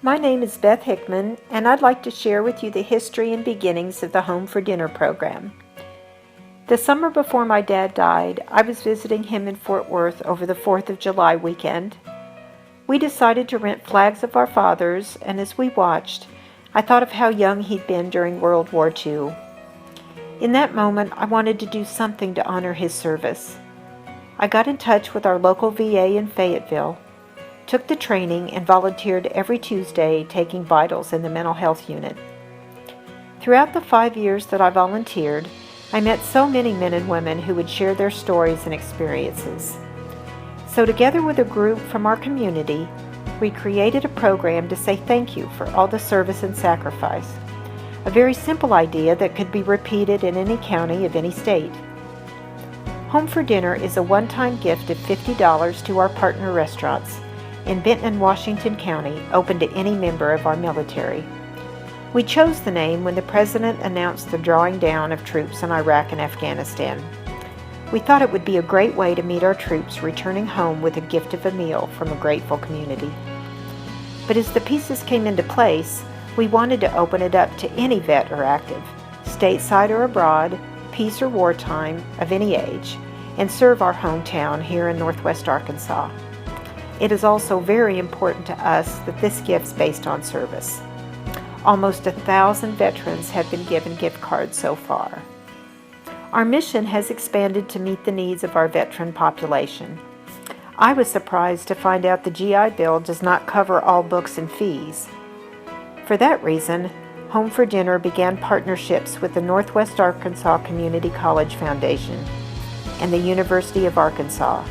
My name is Beth Hickman, and I'd like to share with you the history and beginnings of the Home for Dinner program. The summer before my dad died, I was visiting him in Fort Worth over the 4th of July weekend. We decided to rent flags of our fathers, and as we watched, I thought of how young he'd been during World War II. In that moment, I wanted to do something to honor his service. I got in touch with our local VA in Fayetteville, took the training, and volunteered every Tuesday taking vitals in the mental health unit. Throughout the 5 years that I volunteered, I met so many men and women who would share their stories and experiences. So together with a group from our community, we created a program to say thank you for all the service and sacrifice. A very simple idea that could be repeated in any county of any state. Home for Dinner is a one-time gift of $50 to our partner restaurants in Benton and Washington County, open to any member of our military. We chose the name when the President announced the drawing down of troops in Iraq and Afghanistan. We thought it would be a great way to meet our troops returning home with a gift of a meal from a grateful community. But as the pieces came into place, we wanted to open it up to any vet or active, stateside or abroad, peace or wartime, of any age, and serve our hometown here in Northwest Arkansas. It is also very important to us that this gift's based on service. Almost 1,000 veterans have been given gift cards so far. Our mission has expanded to meet the needs of our veteran population. I was surprised to find out the GI Bill does not cover all books and fees. For that reason, Home for Dinner began partnerships with the Northwest Arkansas Community College Foundation and the University of Arkansas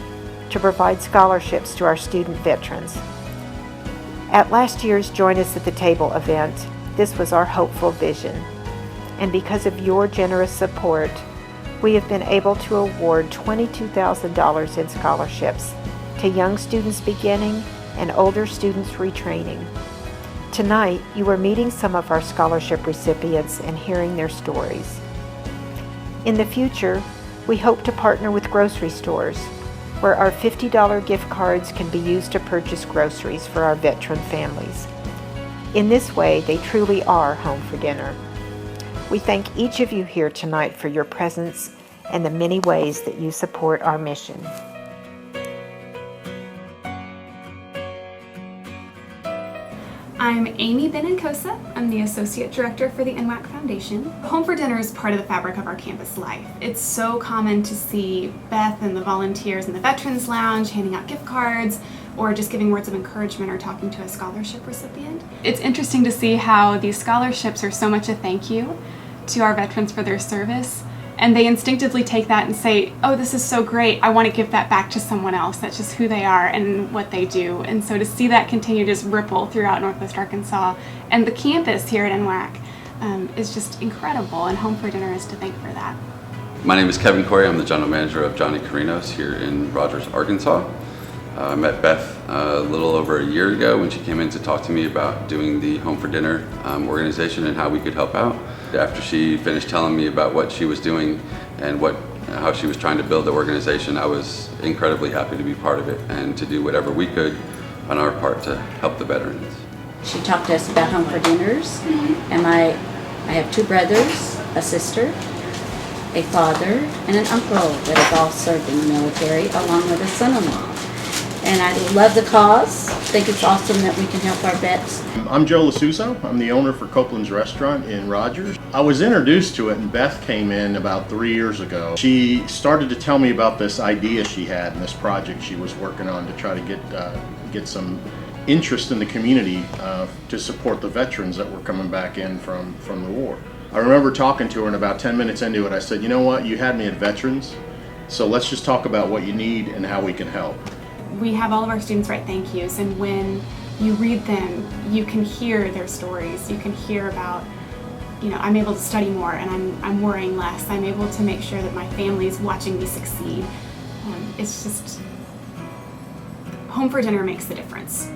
to provide scholarships to our student veterans. At last year's Join Us at the Table event, this was our hopeful vision. And because of your generous support, we have been able to award $22,000 in scholarships to young students beginning and older students retraining. Tonight, you are meeting some of our scholarship recipients and hearing their stories. In the future, we hope to partner with grocery stores, where our $50 gift cards can be used to purchase groceries for our veteran families. In this way, they truly are home for dinner. We thank each of you here tonight for your presence and the many ways that you support our mission. I'm Amy Benencosa. I'm the Associate Director for the NWAC Foundation. Home for Dinner is part of the fabric of our campus life. It's so common to see Beth and the volunteers in the Veterans Lounge handing out gift cards or just giving words of encouragement or talking to a scholarship recipient. It's interesting to see how these scholarships are so much a thank you to our veterans for their service, and they instinctively take that and say, oh, this is so great, I want to give that back to someone else. That's just who they are and what they do. And so to see that continue to just ripple throughout Northwest Arkansas and the campus here at NWAC is just incredible, and Home for Dinner is to thank for that. My name is Kevin Corey. I'm the general manager of Johnny Carinos here in Rogers, Arkansas. I met Beth a little over a year ago when she came in to talk to me about doing the Home for Dinner organization and how we could help out. After she finished telling me about what she was doing and how she was trying to build the organization, I was incredibly happy to be part of it and to do whatever we could on our part to help the veterans. She talked to us about Home for Dinners, and I have 2 brothers, a sister, a father, and an uncle that have all served in the military, along with a son-in-law. And I love the cause. I think it's awesome that we can help our vets. I'm Joe Lasuso. I'm the owner for Copeland's Restaurant in Rogers. I was introduced to it, and Beth came in about 3 years ago. She started to tell me about this idea she had and this project she was working on to try to get some interest in the community to support the veterans that were coming back in from the war. I remember talking to her, and about 10 minutes into it, I said, you know what, you had me at veterans, so let's just talk about what you need and how we can help. We have all of our students write thank yous, and when you read them, you can hear their stories. You can hear about, I'm able to study more and I'm worrying less. I'm able to make sure that my family's watching me succeed. It's just, Home for Dinner makes the difference.